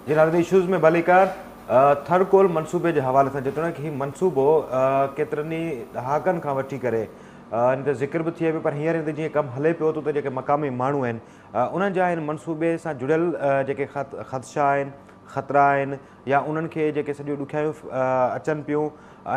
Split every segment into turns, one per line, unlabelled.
जी Narad issues में भलीकार third मनसूबे के हवाले से जेतोणीकि हीउ मनसूबो केतिरनि ॾहाकनि खां वठी करे इन ते ज़िक्र भी थिए पियो, पर हींअर जीअं कमु हले पियो थो त जेके मक़ामी माण्हू आहिनि उन्हनि जा हिन मनसूबे सां जुड़ियल जेके ख़दशा आहिनि, ख़तरा आहिनि, या उन्हनि खे जेके सॼियूं ॾुखियायूं अचनि पियूं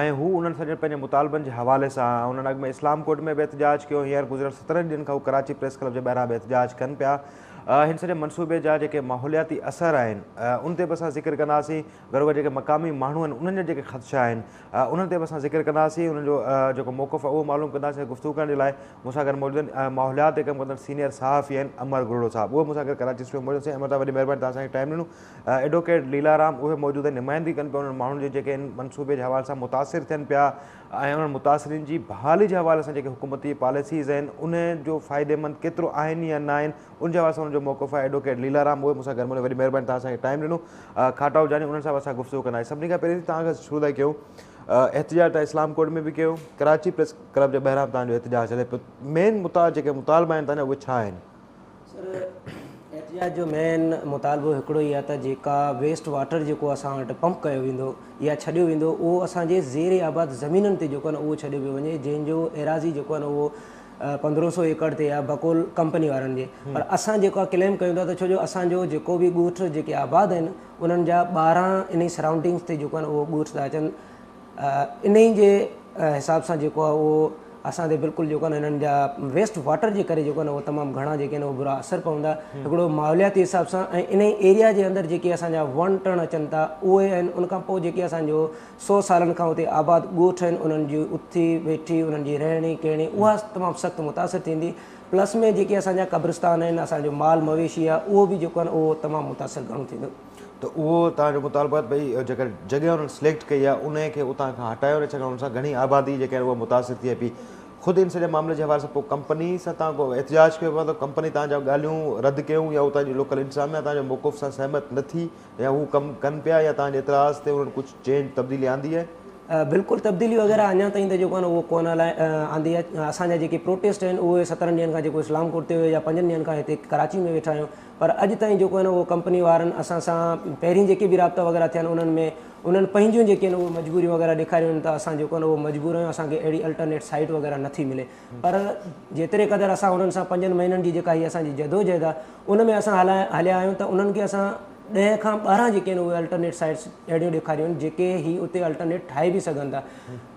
ऐं हू उन्हनि सॼे पंहिंजे मुतालबनि जे हवाले सां उन्हनि अॻु में इस्लाम कोर्ट में बि एहतजाज कयो, हींअर गुज़िरियल 17 ॾींहंनि खां हू कराची प्रेस क्लब जे ॿाहिरां बि एहतजाज कनि पिया। हिन सॼे मनसूबे जा जेके माहौलियाती असर आहिनि उन ते बि असां ज़िक्र कंदासीं, घरो जेके मक़ामी माण्हू आहिनि उन्हनि जा जेके ख़दशा आहिनि उन्हनि ते बि असां ज़िक्र कंदासीं, उन्हनि जो जेको मौक़िफ़ आहे उहो मालूम कंदासीं। गुफ़्तगू करण जे लाइ मूंसां गॾु मौजूदु आहिनि माहौलियात ते कमु कंदड़ सीनियर सहाफ़ी आहिनि अमर गुरड़ो साहब, उहे मूंसां गॾु कराची स्टूडियो में मौजूदु आहिनि। अमर साहब वॾी महिरबानी तव्हां असांखे टाइम ॾिनो। एडवोकेट लीलाराम उहे मौजूदु आहिनि, नुमाइंदगी कनि पिया उन्हनि माण्हुनि जी जेके इन मनसूबे जे हवाले सां मुतासिर थियनि पिया ऐं उन्हनि मुतासिरीन जी बहाली जे हवाले सां जेके हुकूमती पॉलिसीज़ आहिनि उन जो फ़ाइदेमंद केतिरो आहिनि या न आहिनि उनजे हवाले सां उनजो मौक़िफ़ आहे। एडवोकेट लीलाराम उहे मूंसां गॾु वॾी महिरबानी तव्हां असांखे टाइम ॾिनो। खाटा जानी उन्हनि सां असां गुफ़्तगू कंदासीं। सभिनी खां पहिरीं तव्हां खां शुरू था कयूं, एहतजाज तव्हां इस्लाम कोर्ट में बि कयो, कराची प्रेस क्लब जे ॿाहिरां तव्हांजो एहतजाज हले पियो, मेन जेके मुतालबा आहिनि तव्हांजा उहे छा आहिनि?
सर, एहतजाज जो मेन मुतालबो हिकिड़ो ई आहे त जेका वेस्ट वाटर जेको असां वटि पंप कयो वेंदो या छॾियो वेंदो उहो असांजे ज़ेर आबाद ज़मीननि ते जेको आहे न उहो छॾियो पियो वञे, जंहिंजो एराज़ी जेको आहे न उहो 1500 एकड़ ते आहे बकोल कंपनी वारनि जे। पर असां जेको आहे क्लेम कयूं था त छो जो असांजो जेको बि ॻोठ जेके आबाद आहिनि उन्हनि जा 12 इन सराउंडिंग्स ते जेको आहे न उहो ॻोठ था अचनि। इन ई जे हिसाब सां जेको आहे उहो असां ते बिल्कुलु जेको आहे न हिननि जा वेस्ट वाटर जे करे जेको आहे न उहो तमामु घणा जेके आहिनि उहो बुरा असरु पवंदा हिकिड़ो माहौलियाती हिसाब सां। ऐं इन एरिया जे अंदरि जेके असांजा वण टण अचनि था उहे आहिनि। उनखां पोइ जेके असांजो 100 सालनि खां उते आबाद ॻोठ आहिनि उन्हनि जी उथी वेठी उन्हनि जी रहणी कहणी उहा तमामु सख़्तु मुतासिर थींदी। प्लस में जेके असांजा क़ब्रिस्तान आहिनि, असांजो माल मवेशी आहे उहो बि जेको आहे न उहो तमामु मुतासिर घणो थींदो।
त उहो तव्हांजो मुतालबो आहे भई जेका जॻह उन्हनि सिलेक्ट कई आहे उन खे उतां खां हटायो न, छाकाणि उन सां घणी आबादी जेके आहिनि उहा मुतासिर थिए पई। ख़ुदि इन सॼे मामले जे हवाले सां पोइ कंपनी सां तव्हां को एहतजाज कयो पियो त कंपनी तव्हांजा ॻाल्हियूं रद्द कयूं या उतां जी लोकल इंतज़ामिया तव्हांजे मौक़िफ़ सां सहमत न थी या हू कमु कनि पिया या तव्हांजे एतिराज़ ते उन्हनि कुझु चेंज तब्दीली आंदी आहे?
बिल्कुलु तब्दीली वग़ैरह अञा ताईं त जेको आहे न उहो कोन आंदी आहे। असांजा जेके प्रोटेस्ट आहिनि उहे 17 ॾींहंनि खां जेको इस्लाम कोर्ट ते हुयो या 5 ॾींहंनि खां हिते कराची में वेठा आहियूं, पर अॼु ताईं जेको आहे न उहो कंपनी वारनि असां सां पहिरीं जेके बि राब्ता वग़ैरह थिया आहिनि उन्हनि में उन्हनि पंहिंजियूं जेके आहिनि उहे मजबूरी वग़ैरह ॾेखारियूं आहिनि त असां जेको आहे न उहो मजबूर आहियूं, असांखे अहिड़ी अल्टरनेट साइट वग़ैरह नथी मिले। पर जेतिरे क़दुरु असां उन्हनि सां 5 महीननि जी जेका हीअ असांजी जदोजहद आहे उन में असां हलिया आहियूं त उन्हनि खे असां 10 खां 12 जेके आहिनि उहे अल्टरनेट साइट्स अहिड़ियूं ॾेखारियूं आहिनि जेके ही उते अल्टरनेट ठाहे बि सघनि था।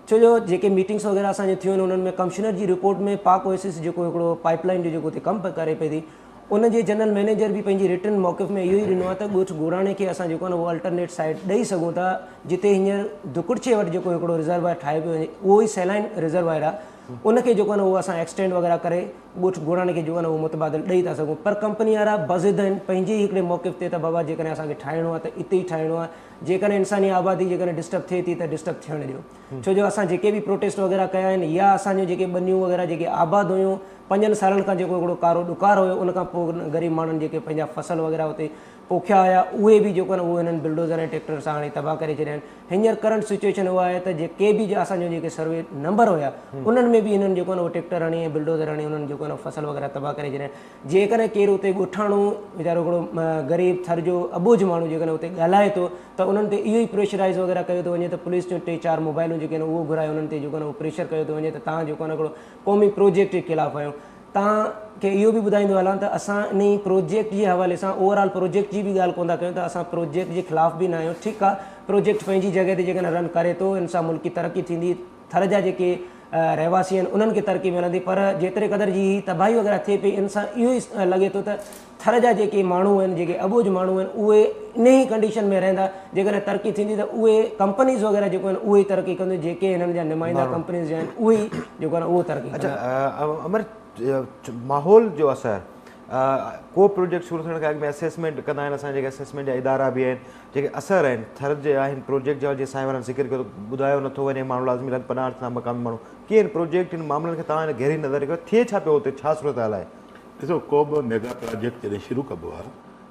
छो जो जेके मीटिंग्स वग़ैरह असांजी थियूं आहिनि उन्हनि में कमिश्नर जी रिपोर्ट में पाक ओएसिस जेको हिकिड़ो पाइपलाइन जो जेको हुते कमु करे पई थी उन जे जनरल मैनेजर बि पंहिंजी रिटन मौक़िफ़ में इहो ई ॾिनो आहे त ॻोठ ॻोराणे खे असां जेको आहे न उहो अल्टरनेट साइट ॾेई सघूं था, जिते हींअर दुकुड़चे वटि जेको हिकिड़ो रिज़र्वायर ठाहे पियो वञे उहो ई सैलाइन रिज़र्वायर आहे उनखे जेको आहे न उहो असां एक्सटेंड वग़ैरह करे ॻोठ ॻोराणे खे जेको आहे न उहो मुतबादिल ॾेई था सघूं। पर कंपनी वारा बज़िद आहिनि पंहिंजे ई हिकिड़े मौक़िफ़ ते त बाबा जेकॾहिं असांखे ठाहिणो आहे त इते ई ठाहिणो आहे, जेकॾहिं इंसानी आबादी जेकॾहिं डिस्टर्ब थिए थी त डिस्टर्ब थियणु ॾियो। छो जो असां जेके बि प्रोटेस्ट वग़ैरह कया आहिनि या असांजो जेके बनियूं वग़ैरह जेके आबाद हुयूं 5 सालनि खां जेको हिकिड़ो कारो ॾुकार हुयो उनखां पोइ ग़रीब माण्हुनि जेके पंहिंजा फसल वग़ैरह हुते पोखिया हुया उहे बि जेको आहे न उहे हिननि बिल्डोज़र ऐं ट्रैक्टर सां हाणे तबाह करे छॾिया आहिनि। हींअर करंट सिचुएशन उहा आहे त जेके बि असांजो जेके सर्वे नंबर हुया उन्हनि में बि हिननि जेको आहे न उहो ट्रैक्टर हणी ऐं बिल्डोज़र हणी उन्हनि जेको आहे न फसल वग़ैरह तबाह करे छॾिया आहिनि। जेकॾहिं केरु उते ॻोठाणो वीचारो हिकिड़ो ग़रीब थर जो अबोझ माण्हू जेकॾहिं उते ॻाल्हाए थो त उन्हनि ते इहो ई प्रेशराइज़ वग़ैरह कयो थो वञे त पुलिस जो 3-4 मोबाइलूं जेके आहिनि उहो घुराए उन्हनि ते जेको आहे न उहो प्रेशर कयो थो वञे त तव्हां जेको आहे न हिकिड़ो क़ौमी प्रोजेक्ट जे ख़िलाफ़ु आहियो। तव्हांखे इहो बि ॿुधाईंदो हलां त असां इन ई प्रोजेक्ट जे हवाले सां ओवरऑल प्रोजेक्ट जी बि ॻाल्हि कोन था कयूं त असां प्रोजेक्ट जे ख़िलाफ़ु बि न आहियूं। ठीकु आहे, प्रोजेक्ट पंहिंजी जॻह ते जेकॾहिं रन करे थो इन सां मुल्की तरक़ी थींदी, थर जा जेके रहवासी आहिनि उन्हनि खे तरक़ी मिलंदी, पर जेतिरे क़दुरु जी तबाही वग़ैरह थिए पई इन सां इहो ई लॻे थो त थर जा जेके माण्हू आहिनि जेके अबोझ माण्हू आहिनि उहे इन ई कंडीशन में रहंदा। जेकॾहिं तरक़ी थींदी त उहे कंपनीज़ वग़ैरह जेको आहिनि उहे ई तरक़ी कंदियूं, जेके हिननि जा नुमाइंदा कंपनीज़ आहिनि उहे ई जेको आहे उहो तरक़ी।
अच्छा अमर, माहौल जो असर को प्रोजेक्ट शुरू थियण खां अॻु में असेसमेंट कंदा आहिनि, असांजे जेके असेसमेंट जा इदारा बि आहिनि जेके असर आहिनि थर जे आहिनि प्रोजेक्ट जा, जीअं साईं वारनि ज़िक्र कयो ॿुधायो नथो वञे माण्हू लाज़मी पनाह था मक़ामी माण्हू कीअं प्रोजेक्ट इन मामलनि खे तव्हां गहरी नज़र कयो, थिए छा पियो हुते, छा सूरत हाल आहे?
ॾिसो, को बि मेगा प्रोजेक्ट जॾहिं शुरू कबो आहे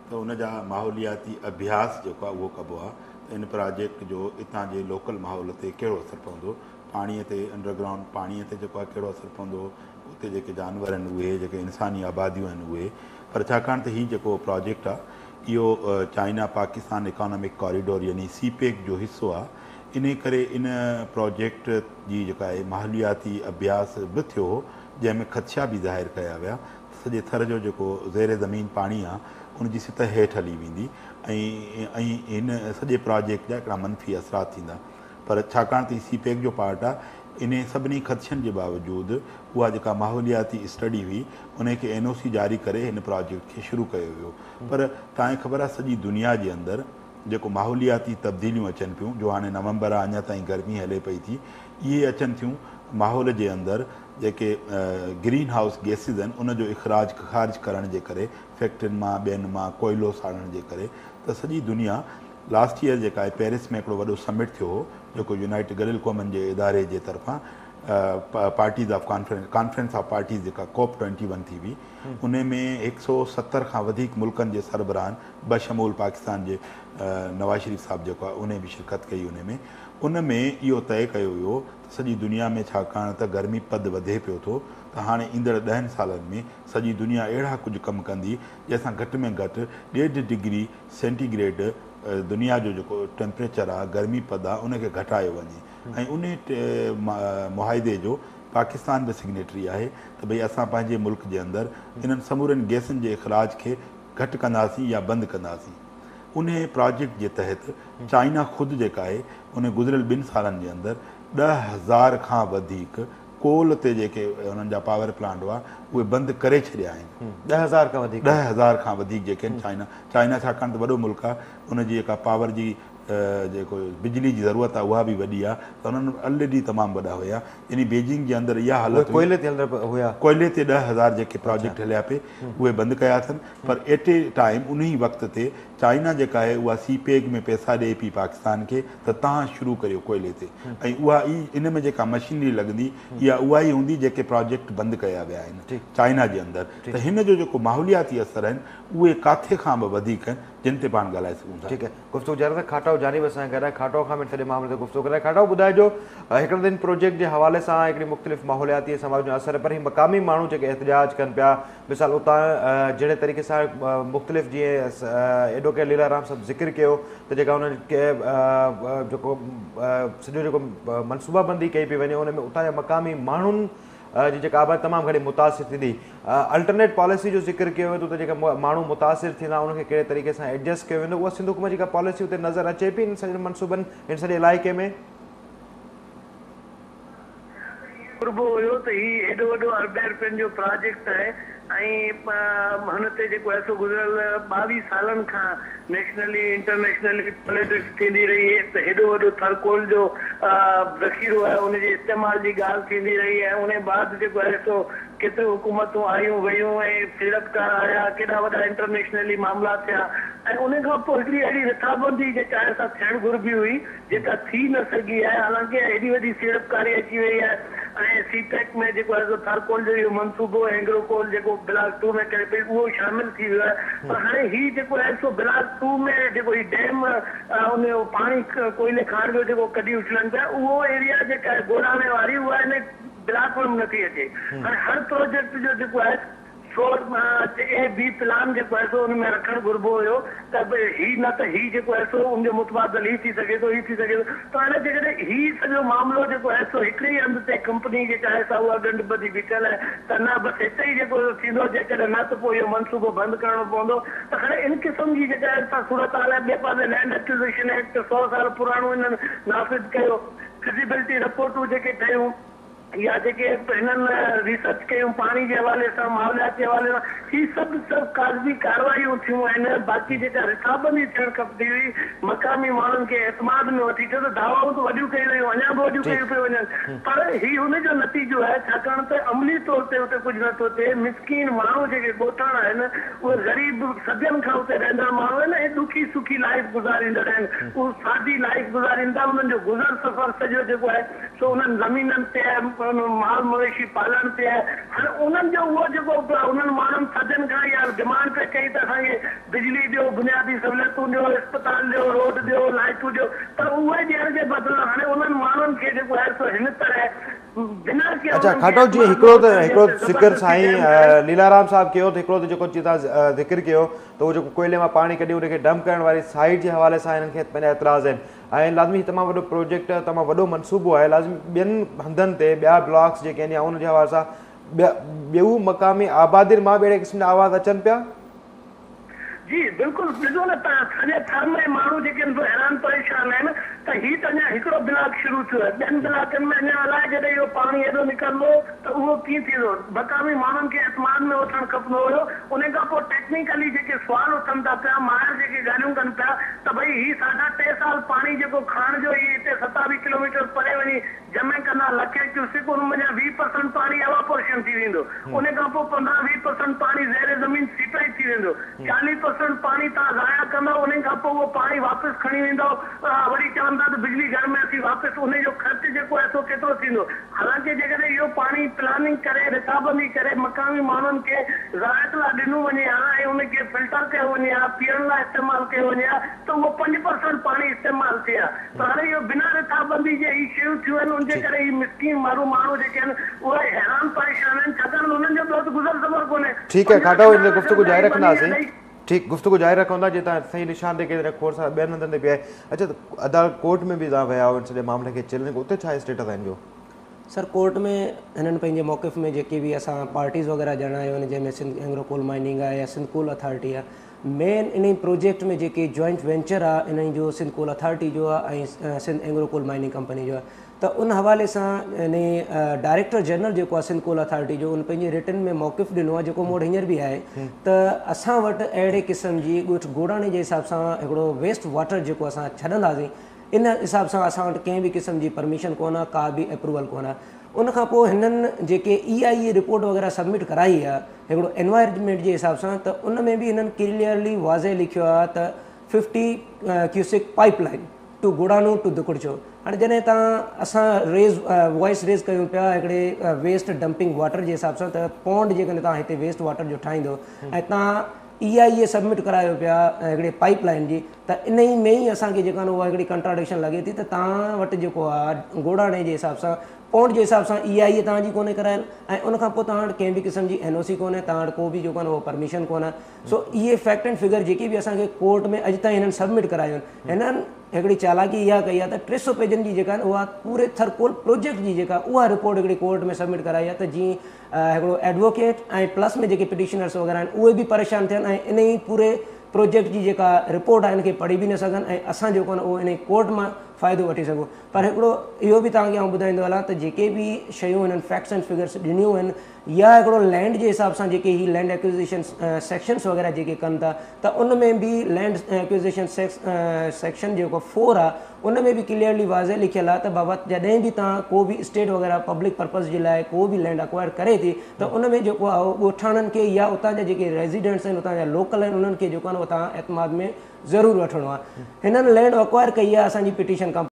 त उनजा माहौलियाती अभ्यास जेको आहे उहो कबो आहे त इन प्रोजेक्ट जो हितां जे लोकल माहौल ते कहिड़ो असरु पवंदो, पाणीअ ते अंडरग्राउंड पाणीअ ते जेको आहे कहिड़ो असरु पवंदो, उते जेके जानवर आहिनि उहे, जेके इंसानी आबादियूं आहिनि उहे। पर छाकाणि त हीउ जेको प्रोजेक्ट आहे इहो चाइना पाकिस्तान इकोनॉमिक कॉरिडोर यानी सीपेक जो हिसो आहे, इन करे इन प्रोजेक्ट जी जेका आहे माहौलियाती अभ्यास बि थियो हो, जंहिंमें ख़दशा बि ज़ाहिर कया विया। सॼे थर जो जेको ज़ेर ज़मीन पाणी आहे उनजी सतह हेठि हली वेंदी ऐं हिन सॼे प्रोजेक्ट जा हिकिड़ा मनफ़ी असरात थींदा। पर छाकाणि त सीपेक जो पार्ट आहे, इन सभिनी ख़दशनि जे बावजूदि उहा जेका माहौलियाती स्टडी हुई उनखे NOC जारी करे हिन प्रोजेक्ट खे शुरू कयो वियो। पर तव्हांखे ख़बर आहे सॼी दुनिया जे अंदरि जेको माहौलियाती तब्दीलियूं अचनि पियूं, जो हाणे नवंबर आहे अञा ताईं गर्मी हले पई थी, इहे अचनि थियूं माहौल जे अंदरि जेके ग्रीन हाउस गैसिस आहिनि उनजो इख़राज ख़ारिज करण जे करे, फैक्ट्रियुनि मां ॿियनि मां कोयलो साड़ण जे करे। त सॼी दुनिया लास्ट ईयर जेका आहे पेरिस में हिकिड़ो वॾो समिट थियो हो, जेको यूनाइटेड गॾियल क़ौमनि जे इदारे जे तरफ़ां parties of conference of parties जेका COP21 थी हुई, उन में 170 खां वधीक मुल्कनि जे सरबराहनि बशमूल पाकिस्तान जे नवाज़ शरीफ़ साहिबु जेको आहे उन बि शिरकत कई। उन में इहो तय कयो वियो त सॼी दुनिया में छाकाणि त गर्मी पद वधे पियो थो, त हाणे ईंदड़ 10 सालनि में सॼी दुनिया अहिड़ा कुझु कमु कंदी जंहिंसां घटि में घटि 1.5 डिग्री सेंटीग्रेड दुनिया जो जेको टेम्परेचर आहे, गर्मी पद आहे, उनखे घटायो वञे। ऐं उन मुआहिदे जो पाकिस्तान बि सिग्नेटरी आहे त भई असां पंहिंजे मुल्क जे अंदरि इन्हनि समूरनि गैसनि जे इख़राज खे घटि कंदासीं या बंदि कंदासीं। उन प्रोजेक्ट जे तहत चाइना ख़ुदि जेका आहे उन गुज़िरियल 2 सालनि जे अंदरि 10,000 खां वधीक कोल ते जेके हुननि जा पावर प्लांट हुआ उहे बंदि करे छॾिया आहिनि। 10,000 खां वधीक जेके आहिनि। चाइना छाकाणि त वॾो मुल्क आहे, उनजी जेका पावर जी जेको बिजली जी ज़रूरत आहे उहा बि वॾी आहे, त उन्हनि ऑलरेडी तमामु वॾा हुया। यानी बीजिंग जे अंदरि इहा हालत
कोयले ते हुया,
कोयले ते 10,000 जेके प्रोजेक्ट हलिया पे उहे बंदि कया अथनि। पर एट ए टाइम उन ई वक़्त ते चाइना जेका आहे उहा सीपेक में पैसा ॾिए पई पाकिस्तान खे त तव्हां शुरू करियो कोयले ते, ऐं उहा इन में जेका मशीनरी लॻंदी इहा उहा ई हूंदी जेके प्रोजेक्ट बंदि कया विया आहिनि चाइना जे अंदरि। त हिन जो जेको माहौलियाती असर आहिनि उहे काथे खां बि वधीक आहिनि, जिन ते पाण ॻाल्हाए सघूं था।
ठीकु आहे, गुफ़्तगू जारी रख। खाटो जानिब असां गॾु आहे, खाटो खां सॼे मामले ते गुफ़्तगू कराए। खाटो ॿुधाइजो हिकिड़े दिन प्रोजेक्ट जे हवाले सां हिकिड़ी मुख़्तलिफ़ माहौलियाती समाज जो असर, पर ही मक़ामी माण्हू जेके एहतजाज कनि पिया, मिसाल उतां जहिड़े तरीक़े सां मुख़्तलिफ़ जीअं एडवोकेट लीलाराम साहिबु ज़िक्र कयो त जेका उन्हनि खे जेको सॼो जेको मनसूबाबंदी कई पई वञे उन में उतां जा मक़ामी माण्हुनि जी जेका आबादी तमामु घणी मुतासिर थींदी। अल्टरनेट पॉलिसी जो ज़िक्र कयो वेंदो त जेका माण्हू मुतासिर थींदा उनखे कहिड़े तरीक़े सां एडजस्ट कयो वेंदो, उहा सिंध हुकूमत जी का पॉलिसी उते नज़र अचे पई इन सॼे मनसूबनि हिन सॼे इलाइक़े में?
हुयो त हीउ एॾो वॾो अरबे रुपयनि जो प्रोजेक्ट आहे ऐं हुन ते जेको आहे सो गुज़िरियल 22 सालनि खां नेशनली इंटरनेशनली पॉलिटिक्स थींदी रही आहे। त हेॾो वॾो थरकोल जो ज़ख़ीरो आहे उनजे इस्तेमाल जी ॻाल्हि थींदी रही आहे। उन बाद जेको आहे सो केतिरी हुकूमतूं आयूं वयूं ऐं सीड़पकार आया, केॾा वॾा इंटरनेशनली मामला थिया, ऐं उन खां पोइ हिकिड़ी अहिड़ी रिथाबंदी जेका आहे सा थियणु घुरिबी हुई जेका थी न सघी आहे। हालांकि एॾी वॾी सीड़पकारी अची वई आहे ऐं सीपेक में जेको आहे सो थरकोल जो इहो मनसूबो एंग्रोकोल जेको ब्लॉक 2 में करे पई उहो शामिल थी वियो आहे। पर हाणे हीउ जेको आहे सो ब्लॉक 2 में जेको हीउ डैम उन पाणी कोयले खाण जो जेको कढी उछलनि पिया, उहो एरिया जेका आहे गोड़ाणे वारी उहा हिन ब्लॉक में नथी अचे। हाणे हर प्रोजेक्ट जो जेको आहे ए बी प्लान जेको आहे सो हुन में रखणु घुरिबो हुयो त ही न त ही जेको आहे सो उनजो मुतबादल ही थी सघे थो, ही थी सघे थो। त हाणे जेकॾहिं ही सॼो मामिलो जेको आहे सो हिकिड़ी हंधि ते कंपनी जेका आहे सा उहा ॻंढ ॿधी बीठल आहे त न बसि हिते ई जेको थींदो, जेकॾहिं न त पोइ इहो मनसूबो बंदि करणो पवंदो। त हाणे इन क़िस्म जी जेका आहे सा सूरत हाल आहे। ॿिए पासे लैंड एक्विज़िशन एक्ट 100 साल पुराणो हिननि नाफ़िज़ कयो, फिज़िबिलिटी रिपोर्टूं जेके ठहियूं या जेके हिननि रिसर्च कयूं पाणी जे हवाले सां, माहौलियात जे हवाले सां, ही सभु कागज़ी कार्रवाइयूं थियूं आहिनि। बाक़ी जेका रिथाबंदी थियणु खपंदी हुई मक़ामी माण्हुनि खे एतमाद में वठी, छो त दावाऊं त वॾियूं कयूं वयूं, अञा बि वॾियूं कयूं पियूं वञनि, पर हीउ हुनजो नतीजो आहे। छाकाणि त अमली तौर ते हुते कुझु नथो थिए। मिसकीन माण्हू जेके ॻोठाणा आहिनि उहे ग़रीब सदियनि खां हुते रहंदड़ माण्हू आहिनि ऐं ॾुखी सुखी लाइफ गुज़ारींदड़ आहिनि। उहे सादी लाइफ गुज़ारींदा, उन्हनि जो गुज़र सफ़र सॼो जेको आहे सो उन्हनि ज़मीननि ते आहे, माल मवेशी पालण ते आहे। हाणे उन्हनि जो उहो जेको उन्हनि माण्हुनि सदियनि खां इहा डिमांड पे कई त असांखे बिजली ॾियो, बुनियादी सहूलियतूं ॾियो, अस्पताल ॾियो, रोड ॾियो, लाइटूं ॾियो, पर उहे ॾियण जे बदिरां हाणे उन्हनि माण्हुनि खे जेको आहे सो हिन तरह बिना के
अच्छा खाटो जी हिकिड़ो ज़िक्र साईं लीलाराम साहब कयो त हिकिड़ो त जेको तव्हां ज़िक्र कयो त उहो जेको कोयले मां पाणी कढी उनखे डंप करण वारी साइट जे हवाले सां हिननि खे पंहिंजा एतिराज़ आहिनि ऐं लाज़मी तमामु वॾो प्रोजेक्ट तमामु वॾो मनसूबो आहे लाज़मी ॿियनि हंधनि ते ॿिया ब्लॉक्स जेके आहिनि या उनजे हवाले सां ॿियूं मक़ामी आबादियुनि मां बि अहिड़े क़िस्म जा आवाज़ अचनि पिया।
जी बिल्कुलु ॾिसो न तव्हां सॼे थर में माण्हू जेके हैरान परेशान आहिनि त हीउ त अञा हिकिड़ो ब्लॉक शुरू थियो आहे, ॿियनि ब्लॉकनि में अञा अलाए जॾहिं इहो पाणी एॾो निकिरंदो त उहो कीअं थींदो। मक़ामी माण्हुनि खे एतमाद में वठणु खपंदो हुयो। उन खां पोइ टेक्निकली जेके सुवाल उथनि था पिया, माहिर जेके ॻाल्हियूं कनि पिया त भई हीउ 3.5 साल पाणी जेको खणण जो ई हिते 27 किलोमीटर परे वञी जमे कंदा लखे क्यूसिक, उन में 20% पाणी एवापोरेशन थी वेंदो। उन खां पोइ 15-20% पाणी ज़ेरे ज़मीन सीपेज थी वेंदो। 40% पाणी तव्हां ज़ाया कंदो, उन खां पोइ उहो पाणी वापसि खणी वेंदो, वरी चवंदा त बिजली घर में अची वापसि। उनजो ख़र्च जेको आहे सो केतिरो थींदो। हालांकि जेकॾहिं इहो पाणी प्लानिंग करे रिकाबंदी करे मक़ामी माण्हुनि खे ज़रायत लाइ ॾिनो वञे हा ऐं उनखे फिल्टर कयो वञे हा, पीअण लाइ इस्तेमालु कयो वञे हा, त उहो 5% पाणी इस्तेमालु थिए हा। पर हाणे इहो बिना रिकाबंदी जे ही शयूं थियूं आहिनि, उनजे करे ही मिस्कीन माण्हू जेके आहिनि उहे हैरान परेशान आहिनि, छाकाणि उन्हनि जो ॿियो त गुज़र सफ़र कोन्हे।
ठीकु आहे खाटो हिन गुफ़्तगू जारी रखंदासीं। ठीकु गुफ़्तगू जारी रखूं था, जीअं तव्हां सही निशान ते कई खोड़ सां ॿियनि हंधनि ते बि आहे। अच्छा त अदालत कोर्ट में बि तव्हां विया हुआ सॼे मामले खे चैलेंज, उते छा स्टेटस आहिनि जो?
सर कोर्ट में हिननि पंहिंजे मौक़िफ़ में जेके बि असां पार्टीज़ वग़ैरह जणायूं आहिनि, जंहिंमें सिंध एंग्रो कोल माइनिंग आहे या सिंध कोल अथॉरिटी आहे, मेन इन प्रोजेक्ट में जेके जॉइंट वेंचर आहे इन जो सिंध कोल अथॉरिटी जो आहे ऐं Sindh Engro coal mining company जो आहे। त उन हवाले सां इन डायरेक्टर जनरल जेको आहे सिंध कोल अथॉरिटी जो, उन पंहिंजे रिटन में मौक़िफ़ ॾिनो आहे, जेको मूं वटि हींअर बि आहे त असां वटि अहिड़े क़िस्म जी ॻोठ गोड़ाणे जे हिसाब सां हिकिड़ो वेस्ट वाटर जेको असां छॾंदासीं, इन हिसाब सां असां वटि कंहिं बि क़िस्म जी परमिशन कोन आहे, का बि अप्रूवल कोन आहे। उन खां पोइ हिननि जेके EIA रिपोर्ट वग़ैरह सबमिट कराई आहे हिकिड़ो एनवायरमेंट जे हिसाब सां, त उन में बि हिननि क्लियरली वाज़े लिखियो आहे त 50 क्यूसिक पाइपलाइन टू गोड़ानो टू दुकुड़चो। हाणे जॾहिं असां वॉइस रेज़ कयूं पिया हिकिड़े वेस्ट डंपिंग वाटर जे हिसाब सां, त पॉन्ड जेकॾहिं तव्हां हिते वेस्ट वाटर जो ठाहींदो ऐं तव्हां EIA सबमिट करायो पिया हिकिड़े पाइप लाइन जी, त इन ई में ई असांखे जेका उहा हिकिड़ी कंट्राडिक्शन लॻे थी त तव्हां वटि जेको आहे गोड़ाणे जे हिसाब सां पॉन्ड जे हिसाब सां EIA तव्हांजी कोन्हे करायल ऐं उनखां पोइ तव्हां वटि कंहिं बि क़िस्म जी NOC कोन्हे, तव्हां वटि को बि जेको आहे उहो परमिशन कोन्हे। सो इहे फैक्ट एंड फिगर जेके बि असांखे कोर्ट में अॼु ताईं हिननि सबमिट करायूं आहिनि, हिननि हिकिड़ी चालाकी इहा कई आहे त 300 पेजनि जी जेका उहा पूरे थरकोल प्रोजेक्ट जी जेका उहा रिपोर्ट हिकिड़ी कोर्ट में सबमिट कराई आहे, त जीअं हिकिड़ो एडवोकेट ऐं प्लस में जेके पिटिशनर्स वग़ैरह आहिनि उहे बि परेशान थियनि ऐं इन ई पूरे प्रोजेक्ट जी जेका रिपोर्ट आहे इनखे पढ़ी बि न सघनि ऐं असां जेको आहे उहो इन कोर्ट मां फ़ाइदो वठी सघूं। पर हिकिड़ो इहो बि तव्हांखे आउं ॿुधाईंदो हलां त जेके बि शयूं हिननि फैक्ट्स एंड फिगर्स ॾिनियूं आहिनि, या हिकिड़ो लैंड जे हिसाब सां जेके ही लैंड एक्विज़िशन सेक्शन्स वग़ैरह जेके कनि था, त उन में बि लैंड एक्विज़िशन सेक्शन जेको 4 आहे उन में बि क्लियरली वाज़े लिखियलु आहे त बाबा जॾहिं बि तव्हां को बि स्टेट वग़ैरह पब्लिक पर्पज़ जे लाइ को बि लैंड अक्वायर करे थी, त उन में जेको आहे ॻोठाणनि खे या उतां जा जेके रेज़िडेंट्स आहिनि, उतां जा लोकल आहिनि, उन्हनि खे जेको आहे उहो तव्हां एतमाद में ज़रूरु वठिणो आहे। हिननि लैंड अक्वायर कई आहे असांजी पिटिशन कंपनी